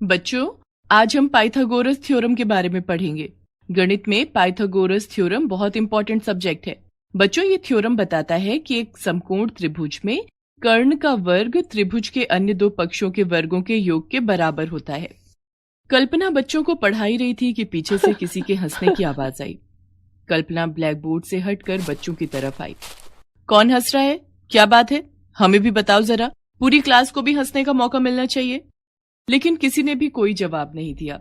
बच्चों, आज हम पाइथागोरस थ्योरम के बारे में पढ़ेंगे। गणित में पाइथागोरस थ्योरम बहुत इंपॉर्टेंट सब्जेक्ट है। बच्चों, ये थ्योरम बताता है कि एक समकोण त्रिभुज में कर्ण का वर्ग त्रिभुज के अन्य दो पक्षों के वर्गों के योग के बराबर होता है। कल्पना बच्चों को पढ़ाई रही थी कि पीछे से किसी के हंसने की आवाज आई। कल्पना ब्लैक बोर्ड से हटकर बच्चों की तरफ आई। कौन हंस रहा है? क्या बात है? हमें भी बताओ जरा। पूरी क्लास को भी हंसने का मौका मिलना चाहिए। लेकिन किसी ने भी कोई जवाब नहीं दिया।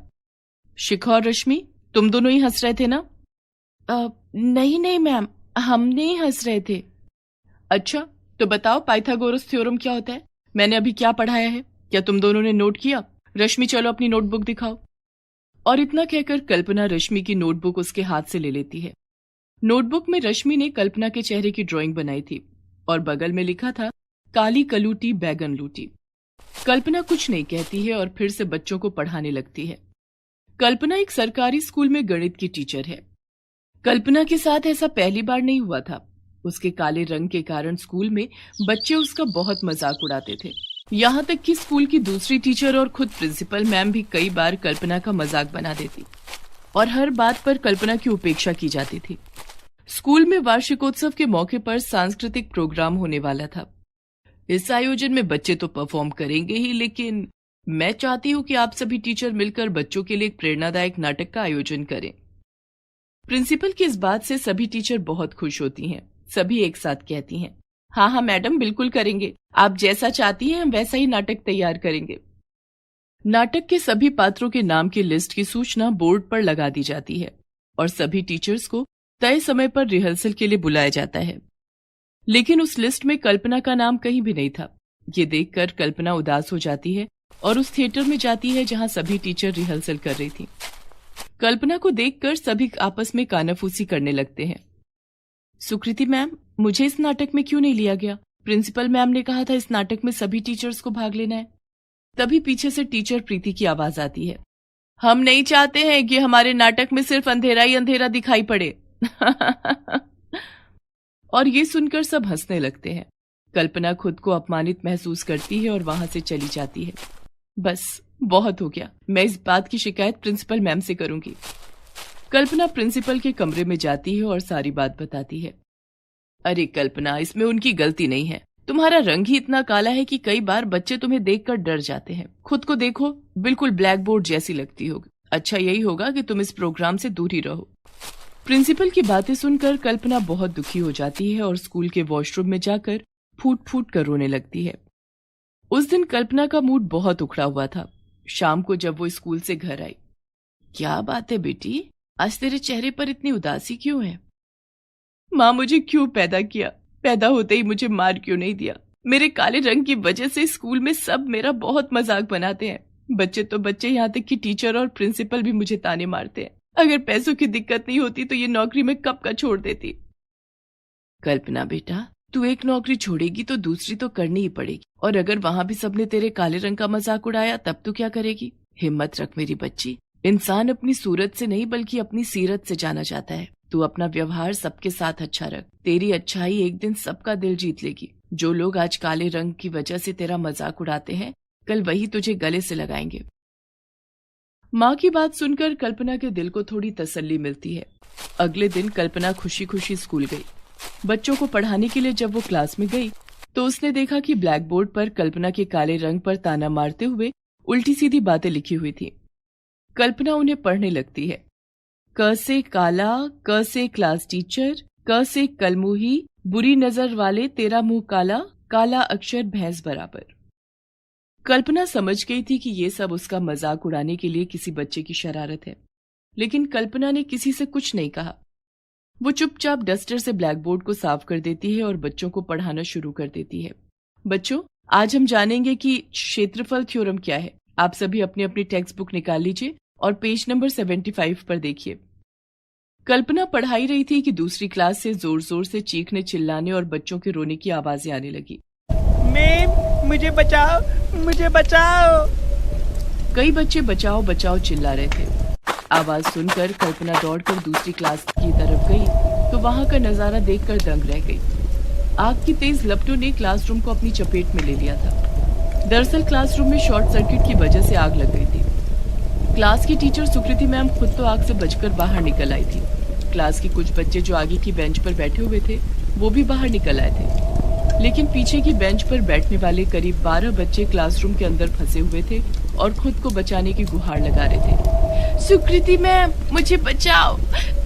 शिखा और रश्मि, तुम दोनों ही हंस रहे थे ना? नहीं मैम, हम नहीं हंस रहे थे। अच्छा, तो बताओ पाइथागोरस थ्योरम क्या होता है? मैंने अभी क्या पढ़ाया है, क्या तुम दोनों ने नोट किया? रश्मि, चलो अपनी नोटबुक दिखाओ। और इतना कहकर कल्पना रश्मि की नोटबुक उसके हाथ से ले लेती है। नोटबुक में रश्मि ने कल्पना के चेहरे की ड्राइंग बनाई थी और बगल में लिखा था, काली कलूटी बैगन लूटी। कल्पना कुछ नहीं कहती है और फिर से बच्चों को पढ़ाने लगती है। कल्पना एक सरकारी स्कूल में गणित की टीचर है। कल्पना के साथ ऐसा पहली बार नहीं हुआ था। उसके काले रंग के कारण स्कूल में बच्चे उसका बहुत मजाक उड़ाते थे। यहाँ तक कि स्कूल की दूसरी टीचर और खुद प्रिंसिपल मैम भी कई बार कल्पना का मजाक बना देती और हर बात पर कल्पना की उपेक्षा की जाती थी। स्कूल में वार्षिकोत्सव के मौके पर सांस्कृतिक प्रोग्राम होने वाला था। इस आयोजन में बच्चे तो परफॉर्म करेंगे ही, लेकिन मैं चाहती हूँ कि आप सभी टीचर मिलकर बच्चों के लिए एक प्रेरणादायक नाटक का आयोजन करें। प्रिंसिपल की इस बात से सभी टीचर बहुत खुश होती हैं। सभी एक साथ कहती हैं, हाँ मैडम, बिल्कुल करेंगे। आप जैसा चाहती हैं हम वैसा ही नाटक तैयार करेंगे। नाटक के सभी पात्रों के नाम की लिस्ट की सूचना बोर्ड पर लगा दी जाती है और सभी टीचर्स को तय समय पर रिहर्सल के लिए बुलाया जाता है। लेकिन उस लिस्ट में कल्पना का नाम कहीं भी नहीं था। ये देखकर कल्पना उदास हो जाती है और उस थिएटर में जाती है जहां सभी टीचर रिहर्सल कर रही थी। कल्पना को देखकर सभी आपस में कानाफूसी करने लगते हैं। सुकृति मैम, मुझे इस नाटक में क्यों नहीं लिया गया? प्रिंसिपल मैम ने कहा था इस नाटक में सभी टीचर्स को भाग लेना है। तभी पीछे से टीचर प्रीति की आवाज आती है, हम नहीं चाहते हैं कि हमारे नाटक में सिर्फ अंधेरा ही अंधेरा दिखाई पड़े। और ये सुनकर सब हंसने लगते हैं। कल्पना खुद को अपमानित महसूस करती है और वहां से चली जाती है। बस बहुत हो गया, मैं इस बात की शिकायत प्रिंसिपल मैम से करूंगी। कल्पना प्रिंसिपल के कमरे में जाती है और सारी बात बताती है। अरे कल्पना, इसमें उनकी गलती नहीं है। तुम्हारा रंग ही इतना काला है कि कई बार बच्चे तुम्हें देखकर डर जाते हैं। खुद को देखो, बिल्कुल ब्लैक बोर्ड जैसी लगती होगी। अच्छा यही होगा कि तुम इस प्रोग्राम से दूर ही रहो। प्रिंसिपल की बातें सुनकर कल्पना बहुत दुखी हो जाती है और स्कूल के वॉशरूम में जाकर फूट फूट कर रोने लगती है। उस दिन कल्पना का मूड बहुत उखड़ा हुआ था। शाम को जब वो स्कूल से घर आई, क्या बात है बेटी, आज तेरे चेहरे पर इतनी उदासी क्यों है? माँ, मुझे क्यों पैदा किया? पैदा होते ही मुझे मार क्यों नहीं दिया? मेरे काले रंग की वजह से स्कूल में सब मेरा बहुत मजाक बनाते हैं। बच्चे तो बच्चे, यहाँ तक कि टीचर और प्रिंसिपल भी मुझे ताने मारते हैं। अगर पैसों की दिक्कत नहीं होती तो ये नौकरी मैं कब का छोड़ देती। कल्पना बेटा, तू एक नौकरी छोड़ेगी तो दूसरी तो करनी ही पड़ेगी, और अगर वहां भी सबने तेरे काले रंग का मजाक उड़ाया तब तू क्या करेगी? हिम्मत रख मेरी बच्ची। इंसान अपनी सूरत से नहीं बल्कि अपनी सीरत से जाना जाता है। तू अपना व्यवहार सबके साथ अच्छा रख। तेरी अच्छाई एक दिन सबका दिल जीत लेगी। जो लोग आज काले रंग की वजह से तेरा मजाक उड़ाते हैं, कल वही तुझे गले से लगाएंगे। माँ की बात सुनकर कल्पना के दिल को थोड़ी तसल्ली मिलती है। अगले दिन कल्पना खुशी खुशी स्कूल गई। बच्चों को पढ़ाने के लिए जब वो क्लास में गई तो उसने देखा कि ब्लैक बोर्ड पर कल्पना के काले रंग पर ताना मारते हुए उल्टी सीधी बातें लिखी हुई थी। कल्पना उन्हें पढ़ने लगती है। क से काला, क से क्लास टीचर, क से कलमुही, बुरी नजर वाले तेरा मुंह काला, काला अक्षर भैंस बराबर। कल्पना समझ गई थी कि ये सब उसका मजाक उड़ाने के लिए किसी बच्चे की शरारत है, लेकिन कल्पना ने किसी से कुछ नहीं कहा। वो चुपचाप डस्टर से ब्लैक बोर्ड को साफ कर देती है और बच्चों को पढ़ाना शुरू कर देती है। बच्चों, आज हम जानेंगे कि क्षेत्रफल थ्योरम क्या है। आप सभी अपनी अपनी टेक्स्ट बुक निकाल लीजिए और पेज नंबर 75 पर देखिए। कल्पना पढ़ाई रही थी कि दूसरी क्लास से जोर जोर से चीखने, चिल्लाने और बच्चों के रोने की आवाजें आने लगी। मैम, मुझे बचाओ, मुझे बचाओ। कई बच्चे बचाओ बचाओ चिल्ला रहे थे। आवाज सुनकर कल्पना दौड़कर दूसरी क्लास की तरफ गई तो वहां का नजारा देखकर दंग रह गई। आग की तेज लपटों ने क्लासरूम को अपनी चपेट में ले लिया था। दरअसल क्लासरूम में शॉर्ट सर्किट की वजह से आग लग गई थी। क्लास की टीचर सुकृति मैम खुद तो आग से बचकर बाहर निकल आई थी। क्लास के कुछ बच्चे जो आगे की बेंच पर बैठे हुए थे वो भी बाहर निकल आए थे, लेकिन पीछे की बेंच पर बैठने वाले करीब 12 बच्चे क्लासरूम के अंदर फंसे हुए थे और खुद को बचाने की गुहार लगा रहे थे। सुकृति मैम, मुझे बचाओ,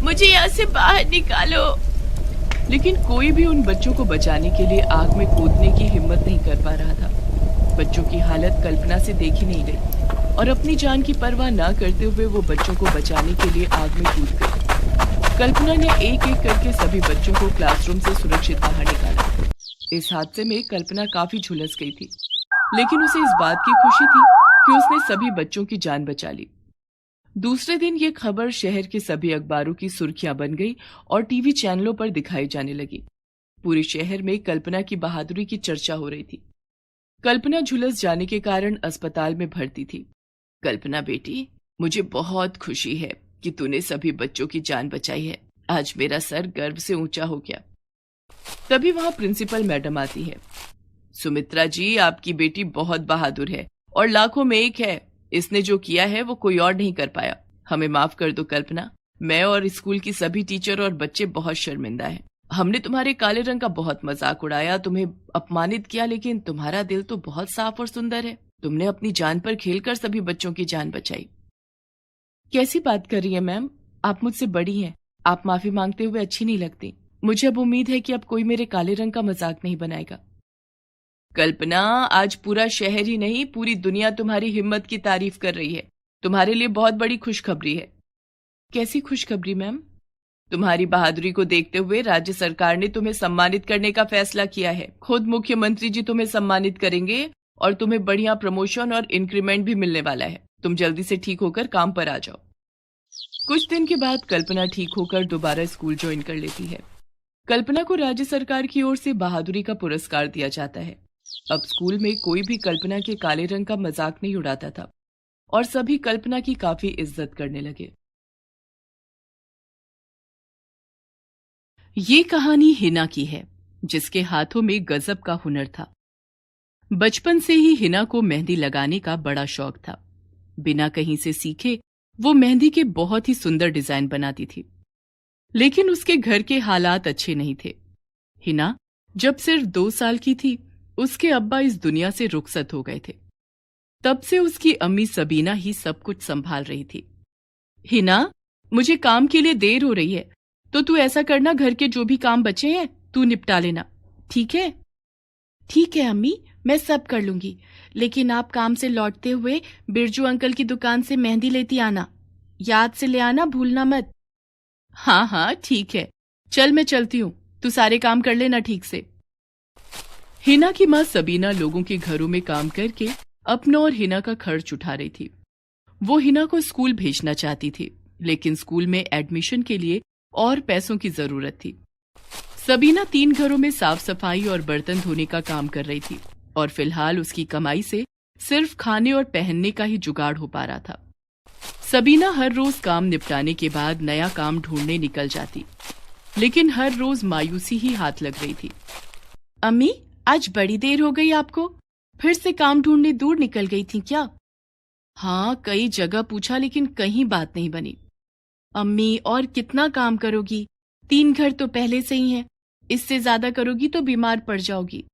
मुझे यहाँ से बाहर निकालो। लेकिन कोई भी उन बच्चों को बचाने के लिए आग में कूदने की हिम्मत नहीं कर पा रहा था। बच्चों की हालत कल्पना से देखी नहीं गई और अपनी जान की परवाह न करते हुए वो बच्चों को बचाने के लिए आग में कूद गई। कल्पना ने एक एक करके सभी बच्चों को क्लासरूम से सुरक्षित बाहर निकाला। इस हादसे में कल्पना काफी झुलस गई थी, लेकिन उसे इस बात की खुशी थी कि उसने सभी बच्चों की जान बचा ली। दूसरे दिन ये खबर शहर के सभी अखबारों की सुर्खियां बन गई और टीवी चैनलों पर दिखाई जाने लगी। पूरे शहर में कल्पना की बहादुरी की चर्चा हो रही थी। कल्पना झुलस जाने के कारण अस्पताल में भर्ती थी। कल्पना बेटी, मुझे बहुत खुशी है कि तूने सभी बच्चों की जान बचाई है। आज मेरा सर गर्व से ऊंचा हो गया। तभी वहां प्रिंसिपल मैडम आती है। सुमित्रा जी, आपकी बेटी बहुत बहादुर है और लाखों में एक है। इसने जो किया है वो कोई और नहीं कर पाया। हमें माफ कर दो कल्पना। मैं और स्कूल की सभी टीचर और बच्चे बहुत शर्मिंदा हैं। हमने तुम्हारे काले रंग का बहुत मजाक उड़ाया, तुम्हें अपमानित किया, लेकिन तुम्हारा दिल तो बहुत साफ और सुंदर है। तुमने अपनी जान पर खेलकर सभी बच्चों की जान बचाई। कैसी बात कर रही है मैम? आप मुझसे बड़ी हैं। आप माफी मांगते हुए अच्छी नहीं लगती। मुझे अब उम्मीद है कि अब कोई मेरे काले रंग का मजाक नहीं बनाएगा। कल्पना, आज पूरा शहर ही नहीं, पूरी दुनिया तुम्हारी हिम्मत की तारीफ कर रही है। तुम्हारे लिए बहुत बड़ी खुशखबरी है। कैसी खुशखबरी मैम? तुम्हारी बहादुरी को देखते हुए राज्य सरकार ने तुम्हें सम्मानित करने का फैसला किया है। खुद मुख्यमंत्री जी तुम्हें सम्मानित करेंगे और तुम्हें बढ़िया प्रमोशन और इंक्रीमेंट भी मिलने वाला है। तुम जल्दी से ठीक होकर काम पर आ जाओ। कुछ दिन के बाद कल्पना ठीक होकर दोबारा स्कूल ज्वाइन कर लेती है। कल्पना को राज्य सरकार की ओर से बहादुरी का पुरस्कार दिया जाता है। अब स्कूल में कोई भी कल्पना के काले रंग का मजाक नहीं उड़ाता था और सभी कल्पना की काफी इज्जत करने लगे। ये कहानी हिना की है, जिसके हाथों में गजब का हुनर था। बचपन से ही हिना को मेहंदी लगाने का बड़ा शौक था। बिना कहीं से सीखे वो मेहंदी के बहुत ही सुंदर डिजाइन बनाती थी, लेकिन उसके घर के हालात अच्छे नहीं थे। हिना जब सिर्फ 2 साल की थी, उसके अब्बा इस दुनिया से रुखसत हो गए थे। तब से उसकी अम्मी सबीना ही सब कुछ संभाल रही थी। हिना, मुझे काम के लिए देर हो रही है, तो तू ऐसा करना, घर के जो भी काम बचे हैं तू निपटा लेना, ठीक है? ठीक है अम्मी, मैं सब कर लूंगी, लेकिन आप काम से लौटते हुए बिरजू अंकल की दुकान से मेहंदी लेती आना। याद से ले आना, भूलना मत। हाँ हाँ ठीक है, चल मैं चलती हूँ, तू सारे काम कर लेना ठीक से। हिना की माँ सबीना लोगों के घरों में काम करके अपना और हिना का खर्च उठा रही थी। वो हिना को स्कूल भेजना चाहती थी, लेकिन स्कूल में एडमिशन के लिए और पैसों की जरूरत थी। सबीना 3 घरों में साफ सफाई और बर्तन धोने का काम कर रही थी और फिलहाल उसकी कमाई से सिर्फ खाने और पहनने का ही जुगाड़ हो पा रहा था। सबीना हर रोज काम निपटाने के बाद नया काम ढूंढने निकल जाती, लेकिन हर रोज मायूसी ही हाथ लग रही थी। अम्मी, आज बड़ी देर हो गई आपको? फिर से काम ढूंढने दूर निकल गई थी क्या? हाँ, कई जगह पूछा लेकिन कहीं बात नहीं बनी। अम्मी, और कितना काम करोगी? 3 घर तो पहले से ही हैं। इससे ज्यादा करोगी तो बीमार पड़ जाओगी।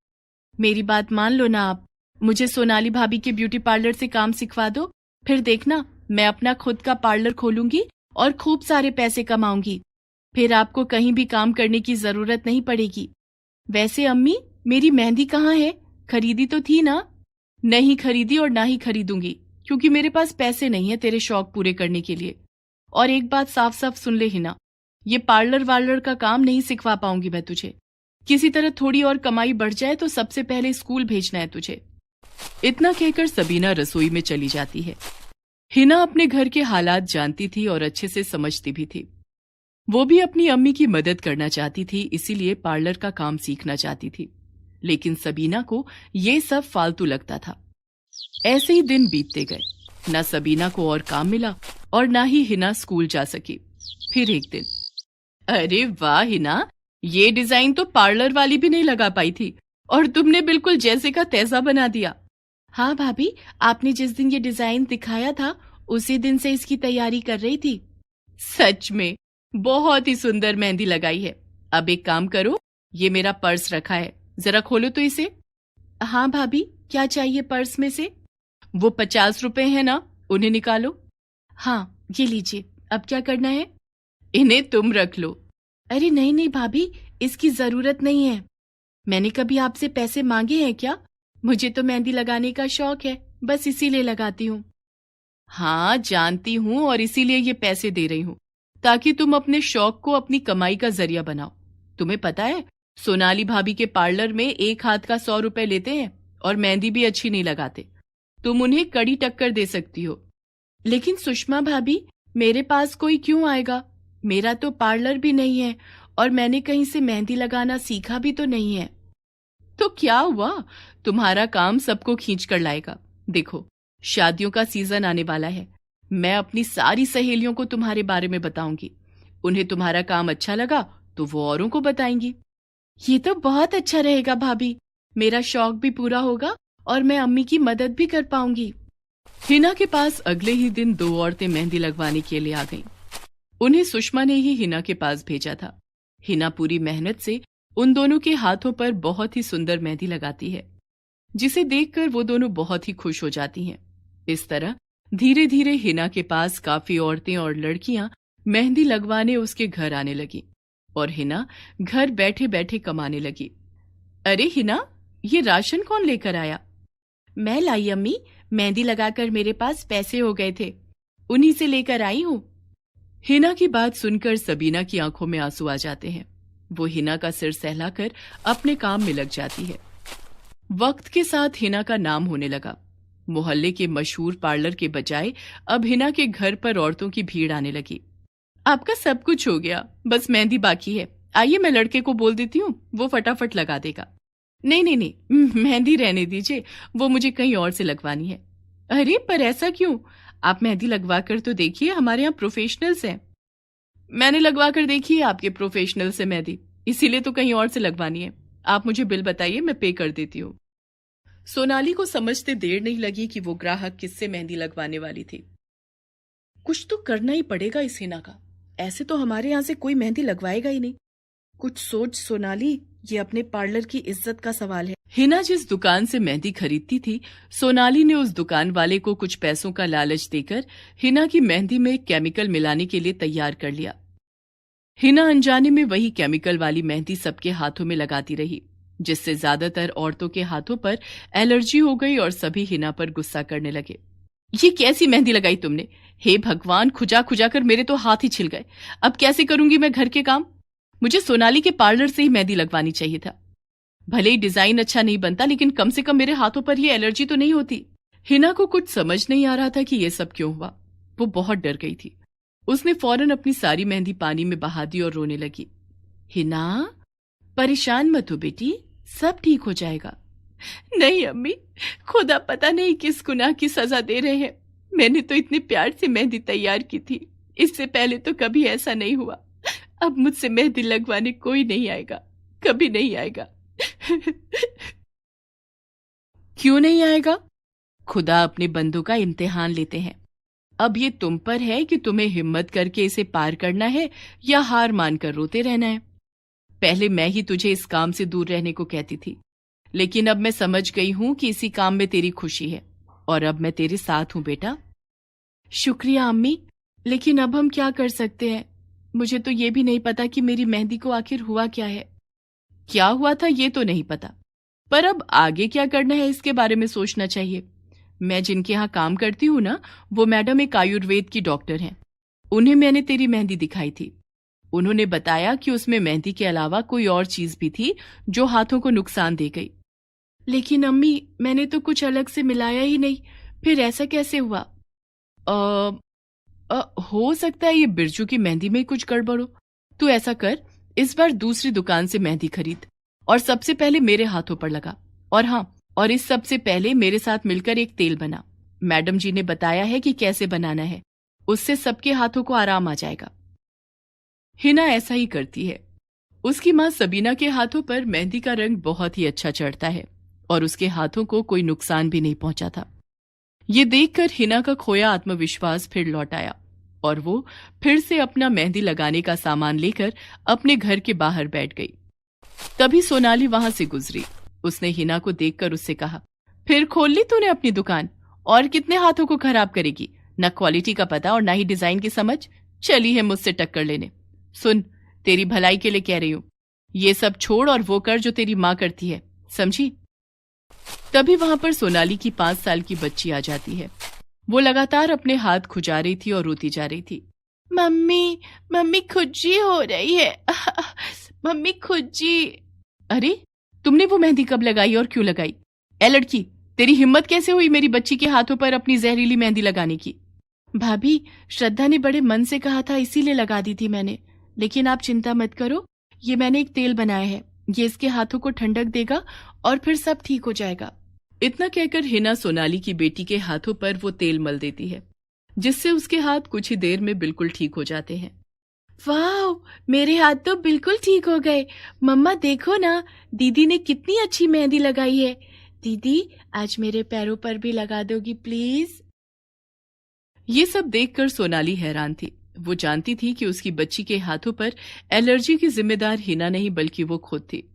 मेरी बात मान लो ना आप। मुझे सोनाली भाभी के ब्यूटी पार्लर से काम सिखवा दो, फिर देखना मैं अपना खुद का पार्लर खोलूंगी और खूब सारे पैसे कमाऊंगी। फिर आपको कहीं भी काम करने की जरूरत नहीं पड़ेगी। वैसे अम्मी, मेरी मेहंदी कहाँ है? खरीदी तो थी ना? नहीं खरीदी और ना ही खरीदूंगी, क्योंकि मेरे पास पैसे नहीं है तेरे शौक पूरे करने के लिए। और एक बात साफ साफ सुन ले हिना, ये पार्लर वार्लर का काम नहीं सिखवा पाऊंगी मैं तुझे। किसी तरह थोड़ी और कमाई बढ़ जाए तो सबसे पहले स्कूल भेजना है तुझे। इतना कहकर सबीना रसोई में चली जाती है। हिना अपने घर के हालात जानती थी और अच्छे से समझती भी थी। वो भी अपनी अम्मी की मदद करना चाहती थी, इसीलिए पार्लर का काम सीखना चाहती थी, लेकिन सबीना को ये सब फालतू लगता था। ऐसे ही दिन बीतते गए। न सबीना को और काम मिला और न ही हिना स्कूल जा सकी। फिर एक दिन, अरे वाह हिना, ये डिजाइन तो पार्लर वाली भी नहीं लगा पाई थी और तुमने बिल्कुल जैसे का तैसा बना दिया। हाँ भाभी, आपने जिस दिन ये डिजाइन दिखाया था उसी दिन से इसकी तैयारी कर रही थी। सच में बहुत ही सुंदर मेहंदी लगाई है। अब एक काम करो, ये मेरा पर्स रखा है, जरा खोलो तो इसे। हाँ भाभी, क्या चाहिए पर्स में से? वो 50 रुपए है ना, उन्हें निकालो। हाँ, ये लीजिए। अब क्या करना है? इन्हें तुम रख लो। अरे नहीं नहीं भाभी, इसकी जरूरत नहीं है। मैंने कभी आपसे पैसे मांगे हैं क्या? मुझे तो मेहंदी लगाने का शौक है, बस इसीलिए लगाती हूँ। हाँ जानती हूँ, और इसीलिए ये पैसे दे रही हूँ ताकि तुम अपने शौक को अपनी कमाई का जरिया बनाओ। तुम्हें पता है, सोनाली भाभी के पार्लर में एक हाथ का 100 रुपए लेते हैं और मेहंदी भी अच्छी नहीं लगाते। तुम उन्हें कड़ी टक्कर दे सकती हो। लेकिन सुषमा भाभी, मेरे पास कोई क्यों आएगा? मेरा तो पार्लर भी नहीं है और मैंने कहीं से मेहंदी लगाना सीखा भी तो नहीं है। तो क्या हुआ, तुम्हारा काम सबको खींच कर लाएगा। देखो, शादियों का सीजन आने वाला है। मैं अपनी सारी सहेलियों को तुम्हारे बारे में बताऊंगी। उन्हें तुम्हारा काम अच्छा लगा तो वो औरों को बताएंगी। ये तो बहुत अच्छा रहेगा भाभी, मेरा शौक भी पूरा होगा और मैं अम्मी की मदद भी कर पाऊंगी। हिना के पास अगले ही दिन 2 औरतें मेहंदी लगवाने के लिए आ गईं। उन्हें सुषमा ने ही हिना के पास भेजा था। हिना पूरी मेहनत से उन दोनों के हाथों पर बहुत ही सुंदर मेहंदी लगाती है, जिसे देखकर वो दोनों बहुत ही खुश हो जाती हैं। इस तरह धीरे धीरे हिना के पास काफी औरतें और लड़कियां मेहंदी लगवाने उसके घर आने लगी और हिना घर बैठे बैठे कमाने लगी। अरे हिना, ये राशन कौन लेकर आया? मैं लाई अम्मी, मेहंदी लगाकर मेरे पास पैसे हो गए थे, उन्हीं से लेकर आई हूँ। हिना की बात सुनकर सबीना की आंखों में आंसू आ जाते हैं। वो हिना का सिर सहलाकर अपने काम में लग जाती है। वक्त के साथ हिना का नाम होने लगा। मोहल्ले के मशहूर पार्लर के बजाय अब हिना के घर पर औरतों की भीड़ आने लगी। आपका सब कुछ हो गया, बस मेहंदी बाकी है। आइए मैं लड़के को बोल देती हूँ, वो फटाफट लगा देगा। नहीं नहीं नहीं, मेहंदी रहने दीजिए, वो मुझे कहीं और से लगवानी है। अरे पर ऐसा क्यों? आप मेहंदी लगवा कर तो देखिए, हमारे यहाँ प्रोफेशनल्स हैं। मैंने लगवा कर देखी है आपके प्रोफेशनल से मेहंदी, इसीलिए तो कहीं और से लगवानी है। आप मुझे बिल बताइए, मैं पे कर देती हूँ। सोनाली को समझते देर नहीं लगी कि वो ग्राहक किससे मेहंदी लगवाने वाली थी। कुछ तो करना ही पड़ेगा इस हिना का, ऐसे तो हमारे यहाँ से कोई मेहंदी लगवाएगा ही नहीं। कुछ सोच सोनाली, ये अपने पार्लर की इज्जत का सवाल है। हिना जिस दुकान से मेहंदी खरीदती थी, सोनाली ने उस दुकान वाले को कुछ पैसों का लालच देकर हिना की मेहंदी में केमिकल मिलाने के लिए तैयार कर लिया। हिना अनजाने में वही केमिकल वाली मेहंदी सबके हाथों में लगाती रही, जिससे ज्यादातर औरतों के हाथों पर एलर्जी हो गई और सभी हिना पर गुस्सा करने लगे। ये कैसी मेहंदी लगाई तुमने? हे भगवान, खुजा खुजा कर मेरे तो हाथ ही छिल गए। अब कैसे करूंगी मैं घर के काम? मुझे सोनाली के पार्लर से ही मेहंदी लगवानी चाहिए था। भले ही डिजाइन अच्छा नहीं बनता, लेकिन कम से कम मेरे हाथों पर ये एलर्जी तो नहीं होती। हिना को कुछ समझ नहीं आ रहा था कि ये सब क्यों हुआ। वो बहुत डर गई थी। उसने फौरन अपनी सारी मेहंदी पानी में बहा दी और रोने लगी। हिना, परेशान मत हो बेटी, सब ठीक हो जाएगा। नहीं अम्मी, खुदा पता नहीं किस गुनाह की सजा दे रहे हैं। मैंने तो इतने प्यार से मेहंदी तैयार की थी, इससे पहले तो कभी ऐसा नहीं हुआ। अब मुझसे मेहंदी लगवाने कोई नहीं आएगा, कभी नहीं आएगा। क्यों नहीं आएगा? खुदा अपने बंदों का इम्तिहान लेते हैं। अब ये तुम पर है कि तुम्हें हिम्मत करके इसे पार करना है या हार मानकर रोते रहना है। पहले मैं ही तुझे इस काम से दूर रहने को कहती थी, लेकिन अब मैं समझ गई हूं कि इसी काम में तेरी खुशी है और अब मैं तेरे साथ हूं बेटा। शुक्रिया अम्मी, लेकिन अब हम क्या कर सकते हैं? मुझे तो ये भी नहीं पता कि मेरी मेहंदी को आखिर हुआ क्या है। क्या हुआ था ये तो नहीं पता, पर अब आगे क्या करना है इसके बारे में सोचना चाहिए। मैं जिनके यहाँ काम करती हूँ ना, वो मैडम एक आयुर्वेद की डॉक्टर हैं। उन्हें मैंने तेरी मेहंदी दिखाई थी। उन्होंने बताया कि उसमें मेहंदी के अलावा कोई और चीज भी थी जो हाथों को नुकसान दे गई। लेकिन अम्मी, मैंने तो कुछ अलग से मिलाया ही नहीं, फिर ऐसा कैसे हुआ? हो सकता है ये बिरजू की मेहंदी में कुछ गड़बड़ हो। तू ऐसा कर, इस बार दूसरी दुकान से मेहंदी खरीद और सबसे पहले मेरे हाथों पर लगा। और हाँ, और इस सबसे पहले मेरे साथ मिलकर एक तेल बना। मैडम जी ने बताया है कि कैसे बनाना है, उससे सबके हाथों को आराम आ जाएगा। हिना ऐसा ही करती है। उसकी माँ सबीना के हाथों पर मेहंदी का रंग बहुत ही अच्छा चढ़ता है और उसके हाथों को कोई नुकसान भी नहीं पहुंचा था। ये देखकर हिना का खोया आत्मविश्वास फिर लौट आया और वो फिर से अपना मेहंदी लगाने का सामान लेकर अपने घर के बाहर बैठ गई। तभी सोनाली वहां से गुजरी। उसने हिना को देखकर उससे कहा, फिर खोल ली तूने अपनी दुकान? और कितने हाथों को खराब करेगी? न क्वालिटी का पता और न ही डिजाइन की समझ, चली है मुझसे टक्कर लेने। सुन, तेरी भलाई के लिए कह रही हूं, ये सब छोड़ और वो कर जो तेरी माँ करती है, समझी? तभी वहां पर सोनाली की 5 साल की बच्ची आ जाती है। वो लगातार अपने हाथ खुजा रही थी और रोती जा रही थी। मम्मी, मम्मी खुज्जी हो रही है। मम्मी खुज्जी। अरे, तुमने वो मेहंदी कब लगाई और क्यों लगाई? ए लड़की, तेरी हिम्मत कैसे हुई मेरी बच्ची के हाथों पर अपनी जहरीली मेहंदी लगाने की? भाभी, श्रद्धा ने बड़े मन से कहा था, इसीलिए लगा दी थी मैंने। लेकिन आप चिंता मत करो, ये मैंने एक तेल बनाया है, ये इसके हाथों को ठंडक देगा और फिर सब ठीक हो जाएगा। इतना कहकर हिना सोनाली की बेटी के हाथों पर वो तेल मल देती है, जिससे उसके हाथ कुछ ही देर में बिल्कुल ठीक हो जाते हैं। वाह, मेरे हाथ तो बिल्कुल ठीक हो गए। मम्मा देखो ना, दीदी ने कितनी अच्छी मेहंदी लगाई है। दीदी, आज मेरे पैरों पर भी लगा दोगी प्लीज? ये सब देखकर सोनाली हैरान थी। वो जानती थी कि उसकी बच्ची के हाथों पर एलर्जी की जिम्मेदार हिना नहीं बल्कि वो खुद थी।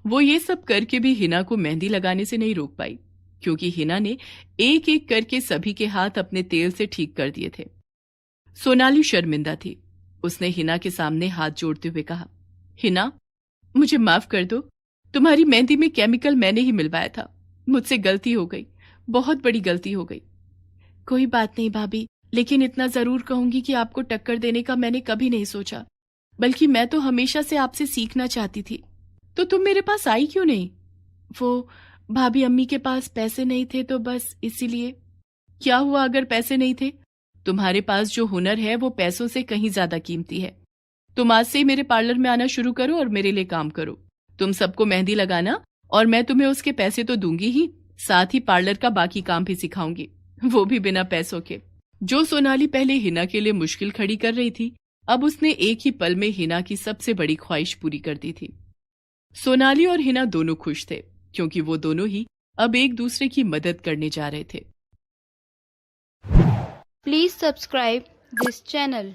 वो ये सब करके भी हिना को मेहंदी लगाने से नहीं रोक पाई, क्योंकि हिना ने एक एक करके सभी के हाथ अपने तेल से ठीक कर दिए थे। सोनाली शर्मिंदा थी। उसने हिना के सामने हाथ जोड़ते हुए कहा, हिना, मुझे माफ कर दो। तुम्हारी मेहंदी में केमिकल मैंने ही मिलवाया था। मुझसे गलती हो गई, बहुत बड़ी गलती हो गई। कोई बात नहीं भाभी, लेकिन इतना जरूर कहूंगी कि आपको टक्कर देने का मैंने कभी नहीं सोचा, बल्कि मैं तो हमेशा से आपसे सीखना चाहती थी। तो तुम मेरे पास आई क्यों नहीं? वो भाभी, अम्मी के पास पैसे नहीं थे तो बस इसीलिए। क्या हुआ अगर पैसे नहीं थे? तुम्हारे पास जो हुनर है वो पैसों से कहीं ज्यादा कीमती है। तुम आज से ही मेरे पार्लर में आना शुरू करो और मेरे लिए काम करो। तुम सबको मेहंदी लगाना और मैं तुम्हें उसके पैसे तो दूंगी ही, साथ ही पार्लर का बाकी काम भी सिखाऊंगी, वो भी बिना पैसों के। जो सोनाली पहले हिना के लिए मुश्किल खड़ी कर रही थी, अब उसने एक ही पल में हिना की सबसे बड़ी ख्वाहिश पूरी कर दी थी। सोनाली और हिना दोनों खुश थे, क्योंकि वो दोनों ही अब एक दूसरे की मदद करने जा रहे थे। Please subscribe this channel.